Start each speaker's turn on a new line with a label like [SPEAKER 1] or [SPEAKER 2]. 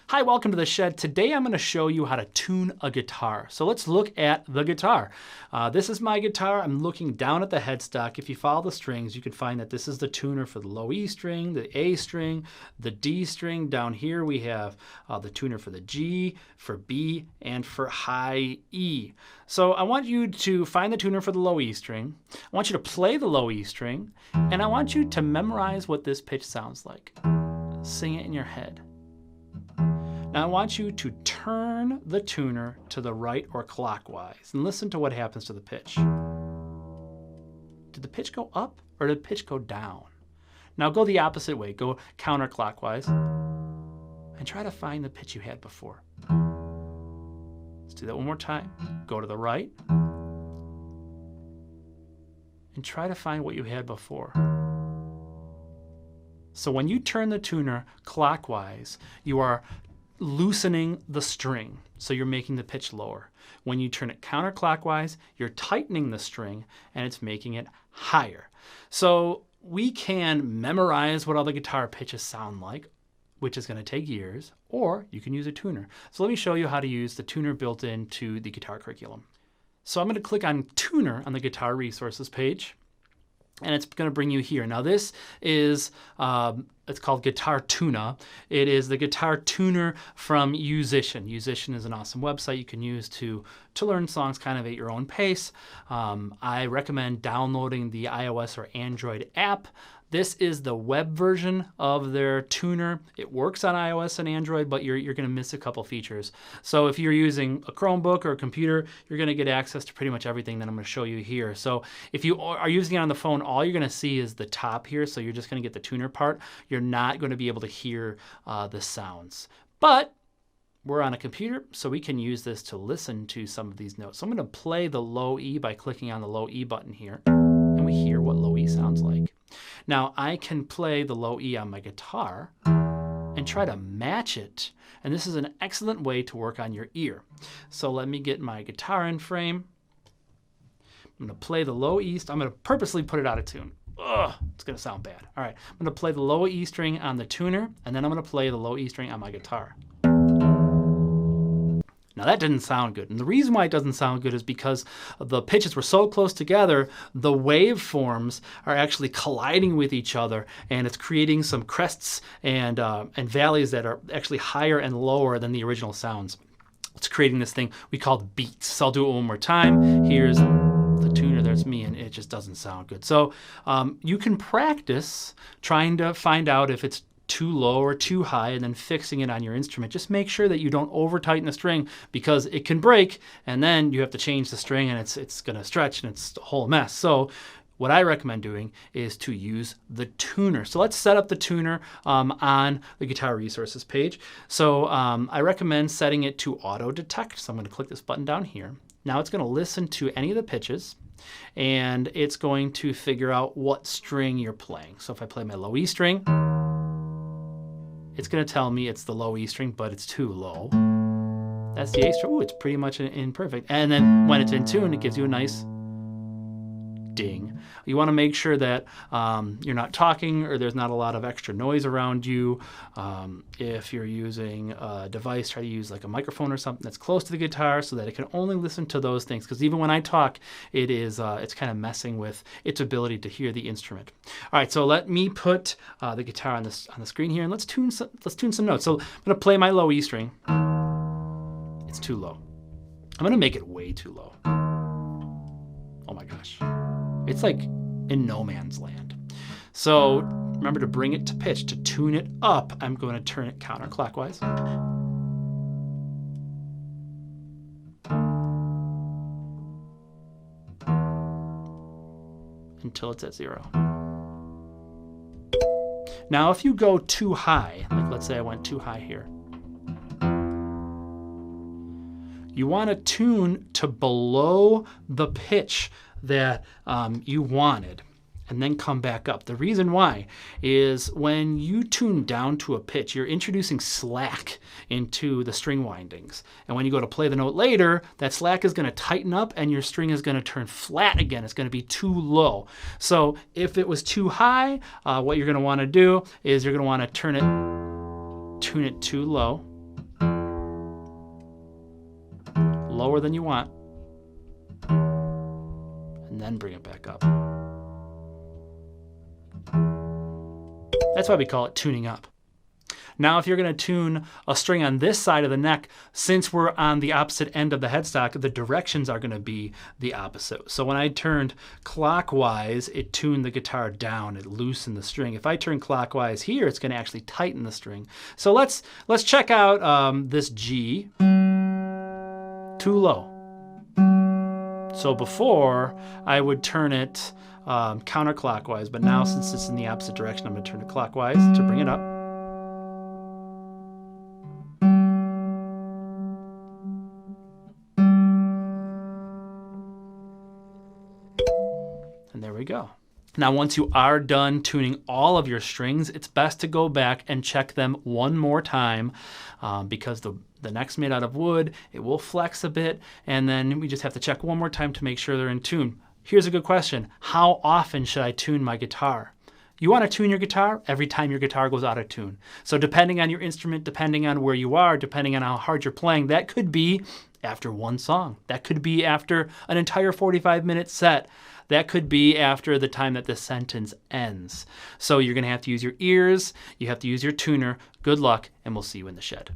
[SPEAKER 1] Hi, welcome to The Shed. Today I'm going to show you how to tune a guitar. So let's look at the guitar. This is my guitar. I'm looking down at the headstock. If you follow the strings, you can find that this is the tuner for the low E string, the A string, the D string. Down here we have the tuner for the G, for B, and for high E. So I want you to find the tuner for the low E string. I want you to play the low E string, and I want you to memorize what this pitch sounds like. Sing it in your head. Now I want you to turn the tuner to the right or clockwise and listen to what happens to the pitch. Did the pitch go up or did the pitch go down? Now go the opposite way, go counterclockwise and try to find the pitch you had before. Let's do that one more time. Go to the right and try to find what you had before. So when you turn the tuner clockwise, you are loosening the string, so you're making the pitch lower. When you turn it counterclockwise, you're tightening the string and it's making it higher. So we can memorize what all the guitar pitches sound like, which is going to take years, or you can use a tuner. So let me show you how to use the tuner built into the guitar curriculum. So I'm going to click on Tuner on the Guitar Resources page, and it's going to bring you here. Now this is, it's called Guitar Tuna. It is the guitar tuner from Yousician. Yousician is an awesome website you can use to learn songs kind of at your own pace. I recommend downloading the iOS or Android app. This is the web version of their tuner. It works on iOS and Android, but you're going to miss a couple features. So if you're using a Chromebook or a computer, you're going to get access to pretty much everything that I'm going to show you here. So if you are using it on the phone, all you're going to see is the top here. So you're just going to get the tuner part. You're not going to be able to hear the sounds. But we're on a computer, so we can use this to listen to some of these notes. So I'm going to play the low E by clicking on the low E button here, and we hear what low E sounds like. Now I can play the low E on my guitar and try to match it. And this is an excellent way to work on your ear. So let me get my guitar in frame. I'm going to play the low E. I'm going to purposely put it out of tune. Ugh, it's going to sound bad. All right, I'm going to play the low E string on the tuner, and then I'm going to play the low E string on my guitar. Now that didn't sound good. And the reason why it doesn't sound good is because the pitches were so close together, the waveforms are actually colliding with each other, and it's creating some crests and valleys that are actually higher and lower than the original sounds. It's creating this thing we call beats. So I'll do it one more time. Here's the tuner, there's me, and it just doesn't sound good. So you can practice trying to find out if it's too low or too high and then fixing it on your instrument. Just make sure that you don't over tighten the string, because it can break and then you have to change the string and it's going to stretch and it's a whole mess. So what I recommend doing is to use the tuner. So let's set up the tuner on the Guitar Resources page. So I recommend setting it to auto detect. So I'm going to click this button down here. Now it's going to listen to any of the pitches and it's going to figure out what string you're playing. So if I play my low E string, it's going to tell me it's the low E string, but it's too low. That's the A string. Ooh, it's pretty much in perfect. And then when it's in tune, it gives you a nice ding. You want to make sure that you're not talking or there's not a lot of extra noise around you. If you're using a device, try to use like a microphone or something that's close to the guitar so that it can only listen to those things. Because even when I talk, it's kind of messing with its ability to hear the instrument. All right, so let me put the guitar on the screen here, and let's tune some notes. So I'm going to play my low E string. It's too low. I'm going to make it way too low. Oh my gosh. It's like in no man's land. So remember to bring it to pitch. To tune it up, I'm going to turn it counterclockwise. Until it's at 0. Now if you go too high, like let's say I went too high here, you want to tune to below the pitch that you wanted and then come back up. The reason why is when you tune down to a pitch, you're introducing slack into the string windings. And when you go to play the note later, that slack is going to tighten up and your string is going to turn flat again. It's going to be too low. So if it was too high, what you're going to want to do is you're going to want to tune it too low. lower than you want, and then bring it back up. That's why we call it tuning up. Now, if you're going to tune a string on this side of the neck, since we're on the opposite end of the headstock, the directions are going to be the opposite. So when I turned clockwise, it tuned the guitar down, it loosened the string. If I turn clockwise here, it's going to actually tighten the string. So let's check out this G, too low. So before, I would turn it counterclockwise, but now since it's in the opposite direction, I'm going to turn it clockwise to bring it up. And there we go. Now, once you are done tuning all of your strings, it's best to go back and check them one more time because the neck's made out of wood, it will flex a bit, and then we just have to check one more time to make sure they're in tune. Here's a good question. How often should I tune my guitar? You want to tune your guitar every time your guitar goes out of tune. So depending on your instrument, depending on where you are, depending on how hard you're playing, that could be after one song. That could be after an entire 45-minute set. That could be after the time that the sentence ends. So you're going to have to use your ears, you have to use your tuner. Good luck, and we'll see you in the shed.